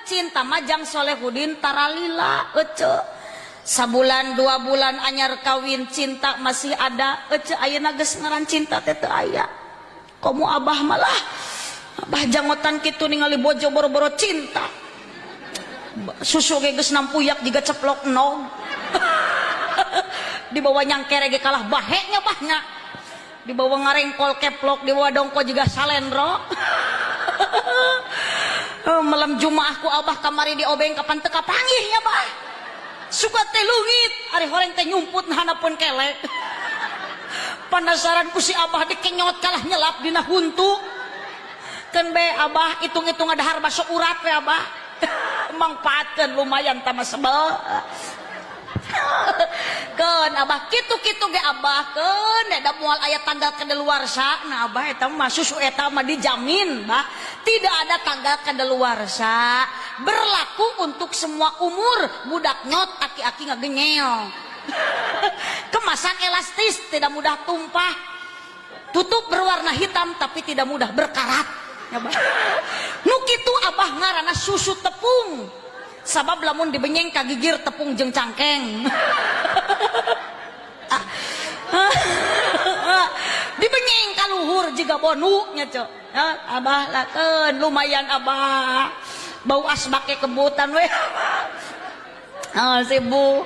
cinta majang Solehudin taralila sabulan 2 bulan anyar kawin cinta masih ada ayeuna geus ngaran cinta teh teu aya komo abah malah abah jangotan kitu ningali bojo boro-boro cinta susu ge geus nampuyak jiga ceplok nog dibawa nyangkere ge kalah bahe nya bahna dibawa ngarengkol keplok dibawa dongko juga salendro malam Jumaah ku abah kamari diobeng kapan teu kapanggih nya bah suka teh leungit ari horeng teh nyumput hanapeun kelek penasaran ku si abah dikenyot kalah nyelap dina huntu keun be abah hitung-hitung ada harba seurat we abah mangpaatkeun lumayan tama sebel keun abah kitu-kitu ge abah keun da moal aya tanggal kadaluarsa nah abah eta mah susu eta mah dijamin bah tidak ada tanggal kadaluarsa berlaku untuk semua umur budak nyot aki-aki ngagenyel kemasan elastis tidak mudah tumpah tutup berwarna hitam tapi tidak mudah berkarat ya bah nu kitu abah ngaranna susu tepung sabab lamun dibenyeng kagigir tepung jeung cangkeng dibenyeng kaluhur jiga bonu nya cok abah lakeun lumayan abah bau asbake kebutan we sibu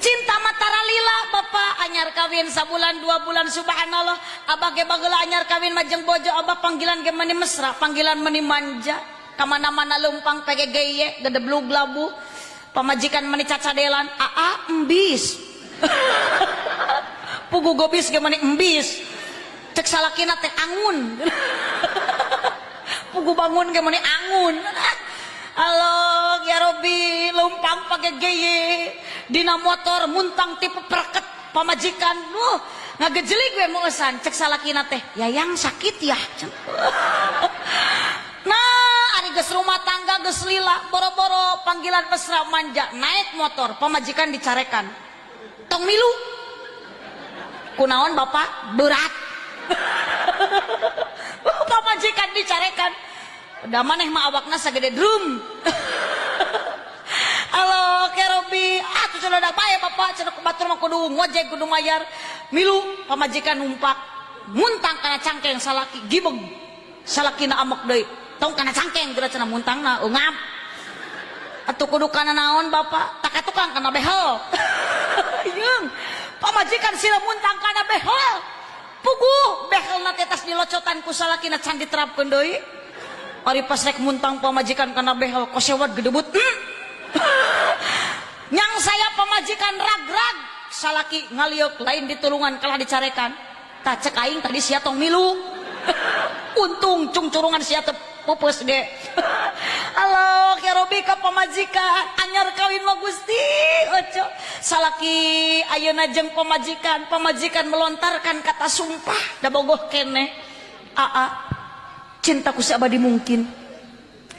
cinta matara lila bapak anyar kawin sabulan 2 bulan subhanallah abah ge bageula anyar kawin majeng bojo abah panggilan ge meni mesra panggilan meni manja kamana-mana leumpang pegegeye gedeblug labu pamajikan meni cacadelan aa embis pugu gobis ge meni embis cek salakina teh angun pugu bangun ge meni angun Allah ya Robi leumpang pegegeye dina motor muntang tipe perket pamajikan ngagejelig we meusan cek salakina teh yayang sakit ya nah ari geus rumah tangga geus lila boro-boro panggilan mesra manja naik motor pamajikan dicarekan tong milu kunaon bapak berat pamajikan dicarekan udah maneh mah awakna sagede drum halo Kerobi tuh cenah da bae bapak cenah batur mah kudu ngojek kudu mayar milu pamajikan numpak muntang kana cangkeng salaki gibeg salakina amok deui tong kana cangkeng geura cenah muntangna eungap atuh kudu kana naon bapak tak tukang kana behel yeung pamajikan sila muntang kana behel puguh behelna teh tas dilocotan ku salakina can diterapkeun deui ari pas rek muntang pamajikan kana behel kosewat gedebut nyang saya pamajikan rag-rag salaki ngaliuk lain ditulungan kalah dicarekan tak cek aing tadi sia tong milu untung cungcurungan sia teu pupus ge halo Kerobi ka pamajikan anyar kawin mah Gusti oco salaki ayeuna jeung pamajikan melontarkan kata sumpah da bogoh keneh aa cintaku seabadi mungkin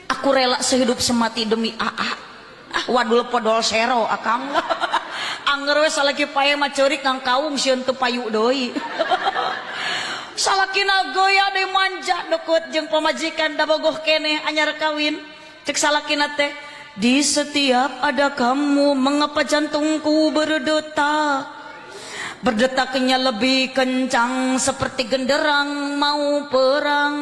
aku rela sehidup semati demi aa wadul podol sero akang anger we salaki pae mah ceurik ngang kaung sieun teu payu deui salakina goya deui manja deket jeung pamajikan da bogoh keneh anyar kawin cek salakina teh di setiap ada kamu mengapa jantungku berdetaknya lebih kencang seperti genderang mau perang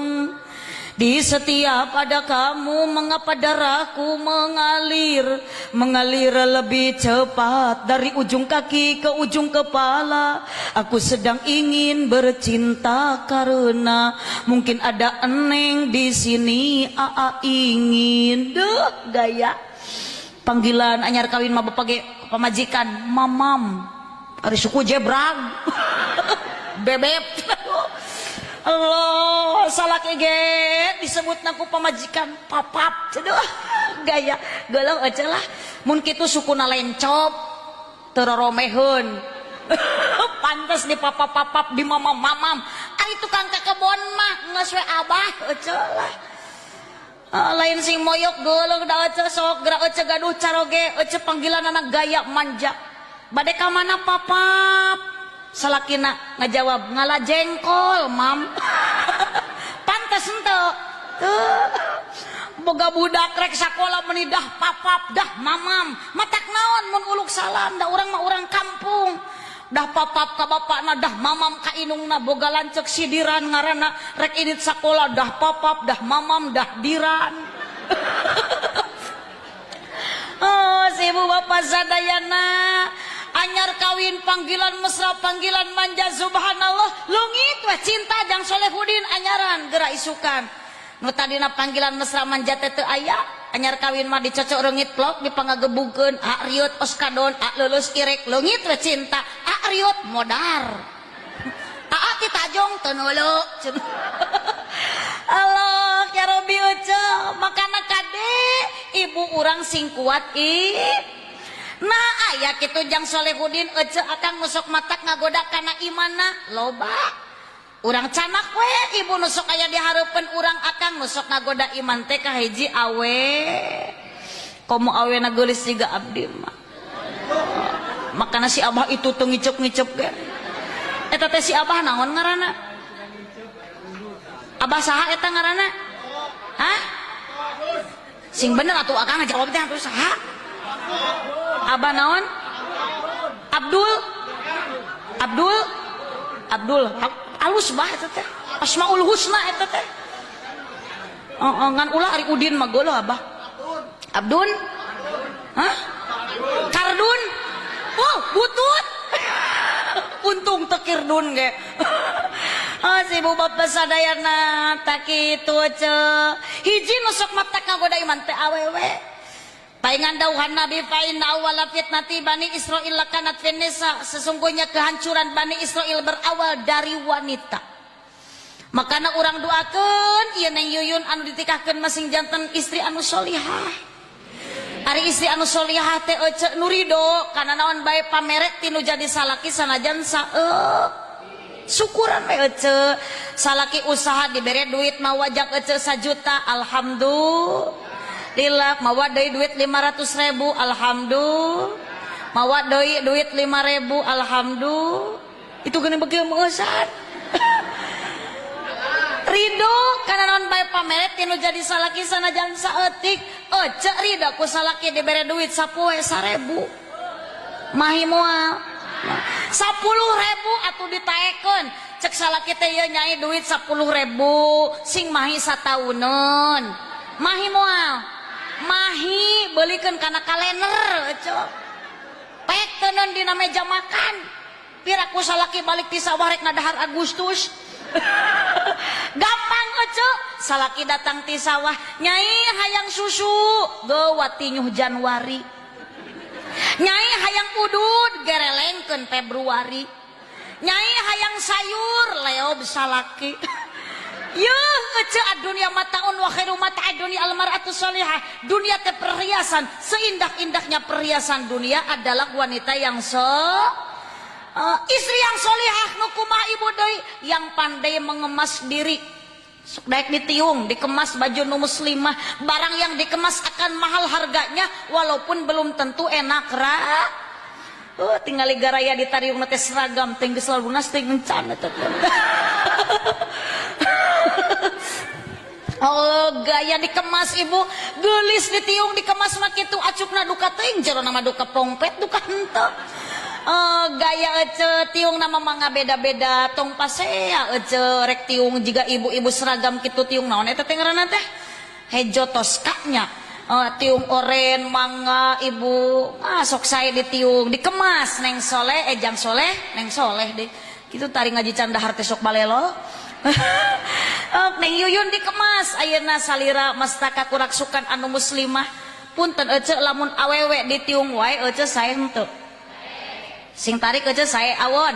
di setiap ada kamu mengapa darahku mengalir lebih cepat dari ujung kaki ke ujung kepala aku sedang ingin bercinta karena mungkin ada eneng di sini aa ingin deh gaya panggilan anyar kawin mah bapak ge pamajikan mamam ari suku jebrang bebeb Allah salaki ge disebut naku pamajikan papap ceduh gaya galau aja lah mun kitu sukuna lencop teu romeheun pantes di papap-papap di mamam-mamam ari tukang ka kebon mah geus we abah euceul lah lain sing moyok geuleuh da euceul sok geura euceul gaduh caroge euceul panggilan anak gaya manja bade ka mana papap salakina ngajawab ngala jengkol mam pantes henteu boga budak rek sakola meni dah papap dah mamam matak naon mun uluk salam da urang mah urang kampung dah papap ka bapakna dah mamam ka inungna boga lancek sidiran ngaranna rek init sakola dah papap dah mamam dah diran. Oh si ibu bapak sadayana anyar kawin panggilan mesra panggilan manja subhanallah leungit we cinta jang Solehudin anyaran geura isukan nu tadina panggilan mesra manja teh teu aya anyar kawin mah dicocok reungit plok dipangagebugkeun a riut oskadon a leuleus irek leungit we cinta a riut modar a ti tajong teu neuleu Allah ya Rabbi ece makana kade ibu urang sing kuat nah aya kitu jang Solehudin ece akang nusok matak ngagoda kana imanna loba urang canak we ibu nusok aya di hareupeun urang akang nusok ngagoda iman teh ka hiji awe komo awena geulis jiga abdi mah makana si abah itu teu ngicep-ngicep ge eta teh si abah naon ngaranna abah saha eta ngaranna hah sing bener atuh akang ngajawab teh atuh saha abah naon Abdul Abdul Abdul alus bah eta teh Asmaul Husna eta teh ngan ulah ari Udin mah geuleuh abah Abdun hah Kardun oh butut untung teu kirdun ge si ibu bapak sadayana tak kitu ce hiji nusok matak ngagoda iman teh awewe paingan dauhan Nabi fa'inna awwala fitnati Bani Israil lakanat fin nisa sesungguhnya kehancuran Bani Israil berawal dari wanita makana urang doakeun ieu Neng Yuyun anu ditikahkeun masing janten istri anu solihah ari istri anu solihah teh ece nu ridho kana naon bae pameret tinu jadi salaki sanajan saeup syukuran we ece salaki usaha dibere duit mah wajak ece 1 juta alhamdulillah mawa deui duit 500.000 alhamdulillah mawa deui duit 5.000 alhamdulillah itu geuning beukeum eusan ridho kana naon bae pameret tinu jadi salaki sanajan saeutik ece ridho ku salaki dibere duit sapoe 1.000 mahi moal 10.000 atuh ditaekeun cek salaki teh ieu nyai duit 10.000 sing mahi satauneun mahi moal mahi beulikeun kana kalender ece pek teuneun dina meja makan piraku salaki balik ti sawah rek nadahar Agustus gampang ece salaki datang ti sawah nyai hayang susu geuwati nyuh Januari nyai hayang udud gerelengkeun Februari nyai hayang sayur leob salaki yeuh ece adunya mataun wa khairu mata dunya almar'atu salihah dunia teh perhiasan seindah-indahnya perhiasan dunia adalah wanita yang istri yang solihah nu kumaha ibu deui yang pandai mengemas diri sok daek ditiung dikemas baju nu muslimah barang yang dikemas akan mahal harganya walaupun belum tentu enak tinggali garaya ditariung teh seragam teh geus lunas teh encan eta oh gaya dikemas ibu geulis ditiung dikemas mah kitu acupna duka teuing jero nama duka pongpet duka henteu gaya ece tiung nama mangga beda-beda tong pasea ece rek tiung jika ibu-ibu seragam kitu tiung naon eta teh ngaranna teh hejo toskanya tiung oren mangga ibu sok sae ditiung dikemas Neng Soleh Jang Soleh Neng Soleh deh kitu tari ngaji candahar teh sok balelo Neng Yuyun dikemas ayeuna salira mastaka kuraksukan anu muslimah punten ece lamun awewe ditiung wae ece sae henteu sing tarik aja saya awon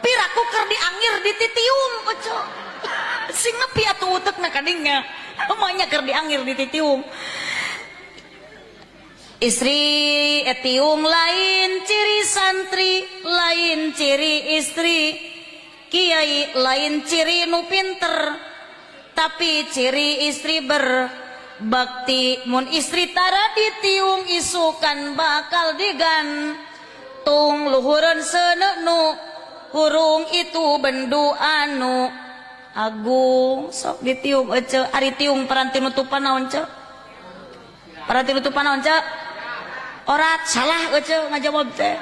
piraku keur diangir dititiung oco sing nepi atuh utekna kadingnya emanya keur diangir dititiung istri etiung lain ciri santri lain ciri istri kiai lain ciri nu pinter tapi ciri istri bakti mun istri tara ditiung isukan bakal digantung luhureun seuneu nu hurung itu bendu anu Agung sok ditiung ece ari tiung paranti nutupan naon ce paranti nutupan naon ce orat salah ece ngajawab teh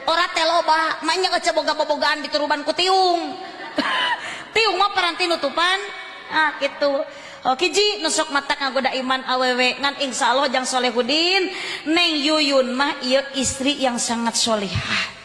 orat teh loba manya ece boga-bogaan dituruban ku tiung tiung mah paranti nutupan gitu. Hiji nusok mata ngagoda iman awewe ngan insyaallah jang solehudin Neng Yuyun mah ieu istri yang sangat solehah.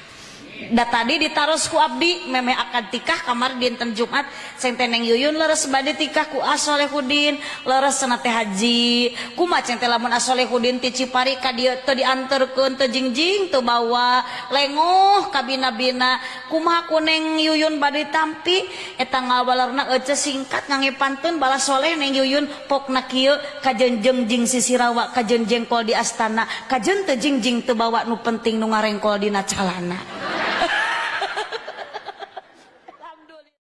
Da tadi ditaros ku abdi meme akad tikah kamar dinten Jumat sing teh Neng Yuyun leres bade tikah ku Asolehudin leres cenah teh haji kumaha ceng teh lamun Asolehudin ti Cipari ka dieu teu dianterkeun teu jingjing teu bawa lengoh ka bina-bina kumaha ku Neng Yuyun bade tampi eta ngawalerna ece singkat ngangge pantun balas soleh Neng Yuyun pokna kieu kajenjeng jing sisirawa kajen jengkol di astana kajen teu jingjing teu bawa nu penting nu ngarengkol dina calana.